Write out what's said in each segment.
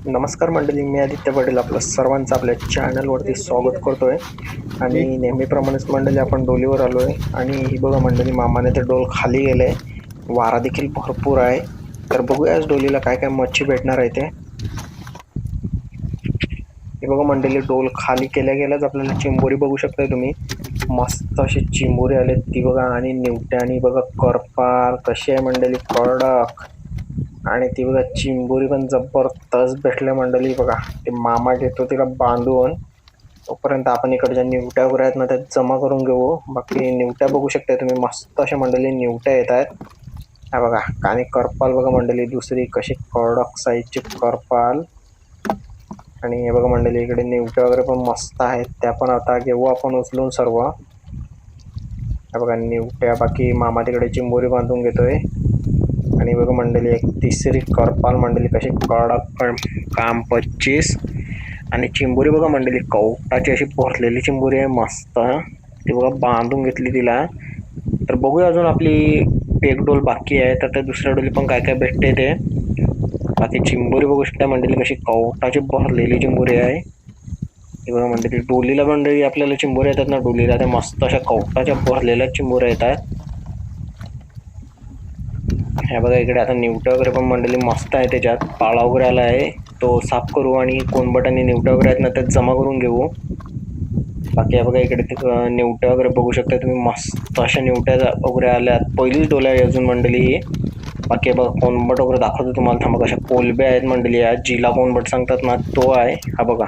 नमस्कार मंडळी, मी आदित्य पटेल आपलं सर्वांचं आपल्या चॅनलवरती स्वागत करतोय. आणि नेहमीप्रमाणेच मंडळी आपण डोलीवर आलोय आणि ही बघा मंडळी, मामाने ते डोल खाली गेलंय. वारा देखील भरपूर आहे. तर बघूया आज डोलीला काय काय मच्छी भेटणार आहे ते. हे बघा मंडळी, डोल खाली केल्या गेल्याच आपल्याला चिंबोरी बघू शकताय तुम्ही. मस्त अशी चिंबोरी आले ती बघा. आणि निवट्या आणि बघा करपाल कशी आहे मंडळी, कडक. आणि ती बघा चिंबोरी पण जबरदस्त भेटल्या मंडळी. बघा ते मामा घेतो तिला बांधून, तोपर्यंत आपण इकडच्या निवट्या वगैरे आहेत ना त्या जमा करून घेऊ. बाकी निवट्या बघू शकता तुम्ही, मस्त अशा मंडळी निवट्या येत आहेत. हा बघा, आणि करपाल बघा मंडळी दुसरी कशी कडक साईजची करपाल. आणि हे बघा मंडळी, इकडे निवट्या वगैरे पण मस्त आहेत, त्या पण आता घेऊ आपण उचलून सर्व. हा बघा निवट्या, बाकी मामा तिकडे चिंबोरी बांधून घेतोय. आणि बघा मंडळी एक तिसरी करपाल मंडळी कशी कडक, काम 25. आणि चिंबोरी बघा मंडळी कवटाची अशी भरलेली चिंबोरी आहे मस्त. ती बघा बांधून घेतली तिला. तर बघूया अजून आपली एक डोल बाकी आहे, तर त्या दुसऱ्या डोली पण काय काय भेटते ते. बाकी चिंबोरी बघू शकता मंडळी कशी कवटाची भरलेली चिंबोरी आहे. हे बघा मंडळी डोलीला मंडळी आपल्याला चिंबोऱ्या येतात ना डोलीला, त्या मस्त अशा कवटाच्या भरलेल्या चिंबोऱ्या येतात. हे बघा इकडे आता निवट्या वगैरे पण मंडळी मस्त आहे, त्याच्यात पाळा वगैरे आला आहे, तो साफ करू. आणि कोणबट आणि निवट्या वगैरे आहेत ना त्यात जमा करून घेऊ. बाकी बघा इकडे निवट्या वगैरे बघू शकता तुम्ही, मस्त अशा निवट्या वगैरे आल्यात. पहिलीच डोल आहे अजून मंडळी ही. बाकी बघा कोणबट वगैरे दाखवतो तुम्हाला, थांबा. कशा कोलब्या आहेत मंडळी, या जिला कोणबट सांगतात ना तो आहे हा बघा.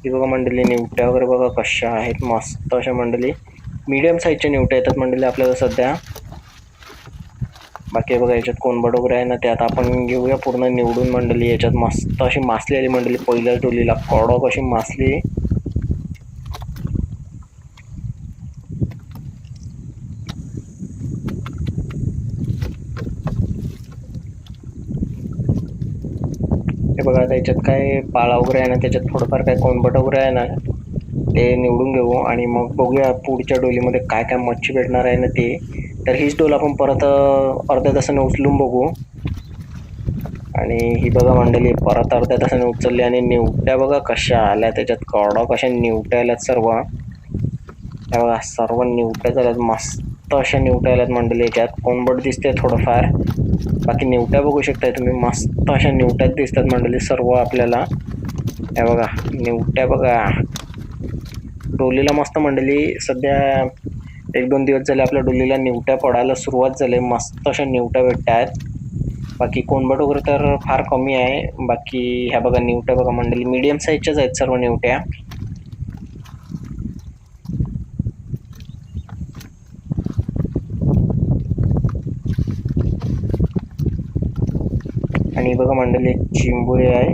ही बघा मंडळी निवट्या वगैरे बघा कशा आहेत, मस्त अशा मंडळी. मीडियम साईजच्या निवट्या येतात मंडळी आपल्याला सध्या. बाकी बघा याच्यात कोणबट वगैरे आहे ना ते आता आपण घेऊया पूर्ण निवडून मंडळी. याच्यात मस्त अशी मासली आली मंडळी, पहिल्याच डोलीला कडक अशी मासली. हे बघा त्याच्यात काय पाळा वगैरे आहे ना, त्याच्यात थोडंफार काय कोणबट वगैरे आहे ना ते निवडून घेऊ. आणि मग बघूया पुढच्या डोलीमध्ये काय काय मच्छी भेटणार आहे ना ते. तर हीच डोल आपण परत अर्ध्या तासाने उचलून बघू. आणि ही बघा मंडळी परत अर्ध्या तासाने उचलली. आणि निवट्या बघा कशा आल्या, त्याच्यात कडक अशा निवट्या आल्यात सर्व. त्या बघा सर्व निवट्या झाल्यात, मस्त अशा निवट्या आल्यात मंडळी. याच्यात कोणबट दिसते थोडंफार, बाकी निवट्या बघू शकताय तुम्ही, मस्त अशा निवट्यात दिसतात मंडळी सर्व आपल्याला. हे बघा निवट्या बघा डोलीला मस्त मंडळी. सध्या 1-2 दिवस झाले आपल्या डोलीला निवट्या पडायला सुरुवात झाली, मस्त अशा निवट्या भेटत आहेत. बाकी कोणबट वगैरे तर फार कमी आहे. बाकी ह्या बघा निवट्या बघा मंडळी मीडियम साईजच्याच आहेत सर्व निवट्या. आणि बघा मंडळी चिंबोरी आहे,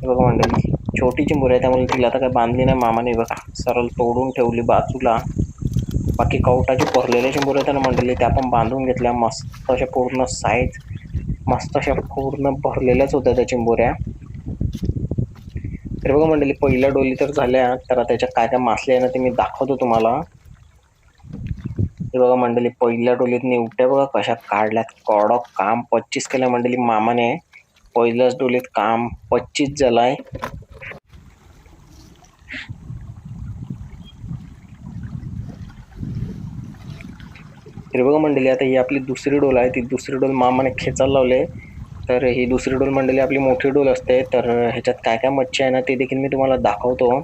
बघा मंडळी छोटी चिंबोरी आहे, त्यामुळे तिला आता काय बांधली नाही मामाने. बघा सरळ तोडून ठेवली बाजूला. बाकी कवटाची भरलेल्या चिंबोऱ्या आहेत ना मंडळी, त्या पण बांधून घेतल्या. मस्त अशा पूर्ण साईज, मस्त अशा पूर्ण भरलेल्याच होत्या त्या चिंबोऱ्या. तर बघा मंडळी पहिल्या डोली तर झाल्या, तर त्याच्यात काय काय मासले आहे ना ते मी दाखवतो तुम्हाला. हे बघा मंडळी पहिल्या डोलीत निवट्या बघा कशा काढल्यात, कडक काम 25 केल्या मंडळी मामाने. पहिल्याच डोलीत काम 25 झालाय. तर बघा मंडळी आता ही आपली दुसरी डोल आहे, ती दुसरी डोल मामाने खेचायला लावले. तर ही दुसरी डोल मंडळी आपली मोठी डोल असते. तर ह्याच्यात काय काय मच्छी आहे ना ते देखील मी तुम्हाला दाखवतो.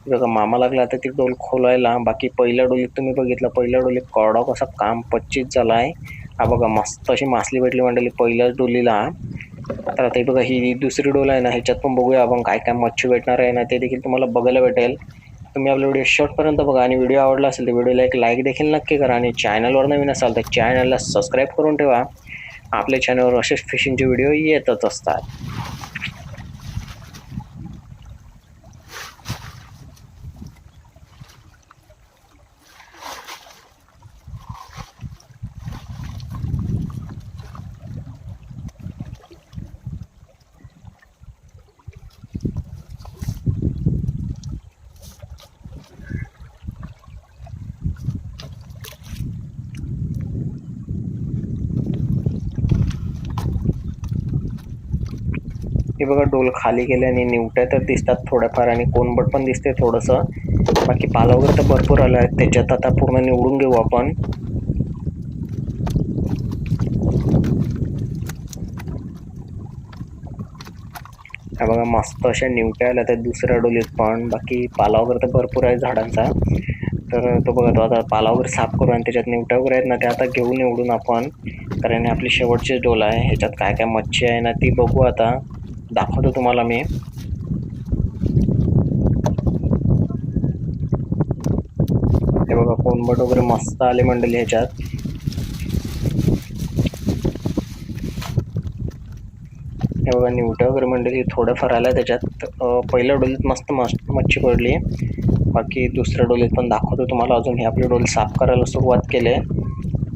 बघा मामा लागला आता ती डोल खोलायला. बाकी पहिल्या डोलीत तुम्ही बघितलं, पहिल्या डोलीत कडक असं काम 25 झालाय. हा बघा मस्त अशी मासली भेटली मंडळी पहिल्याच डोलीला. तर आता बघा ही दुसरी डोल आहे ना, ह्याच्यात पण बघूया आपण काय काय मच्छी भेटणार आहे ना ते देखील तुम्हाला बघायला भेटेल. तुम्ही आपला व्हिडिओ शेवटपर्यंत बघा. आणि व्हिडिओ आवडला असेल तर व्हिडिओला एक लाईक देखील नक्की करा. आणि चॅनलवर नवीन असाल तर चॅनलला सबस्क्राईब करून ठेवा. आपल्या चॅनलवर असेच फिशिंगचे व्हिडिओ येतच असतात. हे बघा डोल खाली गेले आणि निवट्या तर दिसतात थोड्याफार आणि कोनबट पण दिसते थोडंसं. बाकी पाला वगैरे तर भरपूर आला आहे. त्याच्यात आता पूर्ण निवडून घेऊ आपण. हा बघा मस्त अशा निवट्या आल्या त्या दुसऱ्या डोलीत पण. बाकी पाला वगैरे तर भरपूर आहे झाडांचा. तर तो बघा तो आता पाला वगैरे साफ करू आणि त्याच्यात निवट्या वगैरे आहेत ना ते आता घेऊ निवडून आपण. कारण हे आपली शेवटची डोल आहे. ह्याच्यात काय काय मच्छी आहे ना ती बघू आता. दाखवतो तुम्हाला मी. हे बघा कोनबट वगैरे मस्त आले मंडळी ह्याच्यात. हे बघा निवट्या वगैरे मंडळी थोड्याफार आल्या त्याच्यात. पहिल्या डोलीत मस्त मच्छी पडली. बाकी दुसऱ्या डोलीत पण दाखवतो तुम्हाला. अजून हे आपली डोल साफ करायला सुरुवात केली.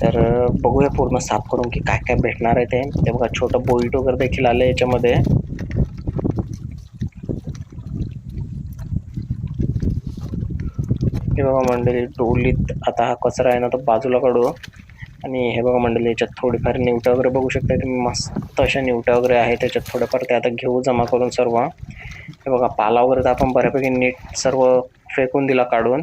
तर बघूया पूर्ण साफ करून की काय काय भेटणार आहे ते. ते बघा छोटं बोईट वगैरे देखील आलं याच्यामध्ये. हे बघा मंडळी डोलीत आता हा कचरा आहे ना तो बाजूला काढू. आणि हे बघा मंडळी याच्यात थोडीफार निवट्या वगैरे बघू शकता तुम्ही. मस्त अशा निवट्या वगैरे आहेत त्याच्यात थोड्याफार. ते आता घेऊ जमा करून सर्व. हे बघा पाला वगैरे तर आपण बऱ्यापैकी नीट सर्व फेकून दिला काढून.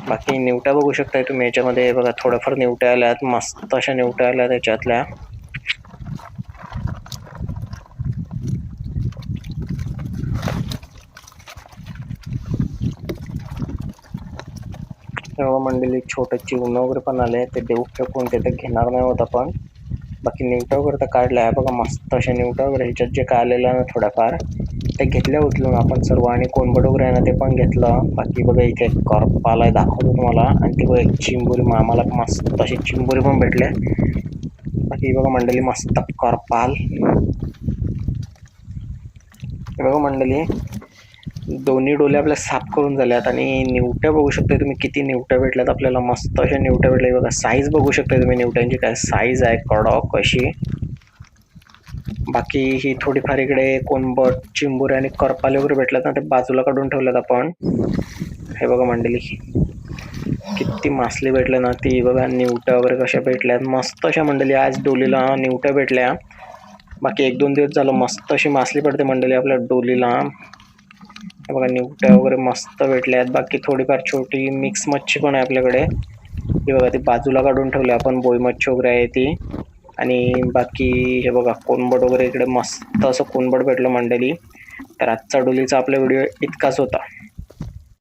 बाकी निवट्या बघू शकताय तुम्ही याच्यामध्ये. हे बघा थोड्याफार निवट्या आल्यात. मस्त अशा निवट्या आल्या त्याच्यातल्या. तेव्हा मंडळी छोटे चिवणं वगैरे पण आले. ते देऊ फेकून ते तर घेणार नाही होत आपण. बाकी निवट्या वगैरे तर काढल्या आहे बघा. मस्त अशा निवट्या वगैरे ह्याच्यात जे काय आलेलं आहे ना थोड्याफार ते घेतल्या उचलून आपण सर्व. आणि कोनबट वगैरे आहे ना ते पण घेतलं. बाकी बघा इथे करप आलाय दाखवतो तुम्हाला. आणि ते बघा एक चिंबोरी आम्हाला मस्त अशी चिंबोरी पण भेटल्या. बाकी बघा मंडळी मस्त करपाल. बघा मंडळी दोन्ही डोले आपल्या साफ करून झाल्यात. आणि निवट्या बघू शकता तुम्ही किती निवट्या भेटल्यात आपल्याला. मस्त अशा निवट्या भेटल्या. बघा साईज बघू शकता तुम्ही निवट्यांची काय साईज आहे कडक अशी. बाकी ही थोडीफार इकडे कोनबट चिंबोरे आणि करपाले वगैरे भेटल्यात ना ते बाजूला काढून ठेवल्यात आपण. हे बघा मंडळी किती मासली भेटल्या ना ती बघा. निवट्या वगैरे कशा भेटल्यात मस्त अशा मंडळी. आज डोलीला निवट्या भेटल्या. बाकी 1-2 दिवस झालं मस्त अशी मासली पडते मंडळी आपल्या डोलीला. हे बघा निवट्या वगैरे मस्त भेटल्या आहेत. बाकी थोडीफार छोटी मिक्स मच्छी पण आहे आपल्याकडे. हे बघा ती बाजूला काढून ठेवली आपण. बोई मच्छी वगैरे आहे ती. आणि बाकी हे बघा कोनबट वगैरे इकडे मस्त असं कोनबट भेटलं मंडळी. तर आजचा डोलीचा आपला व्हिडिओ इतकाच होता.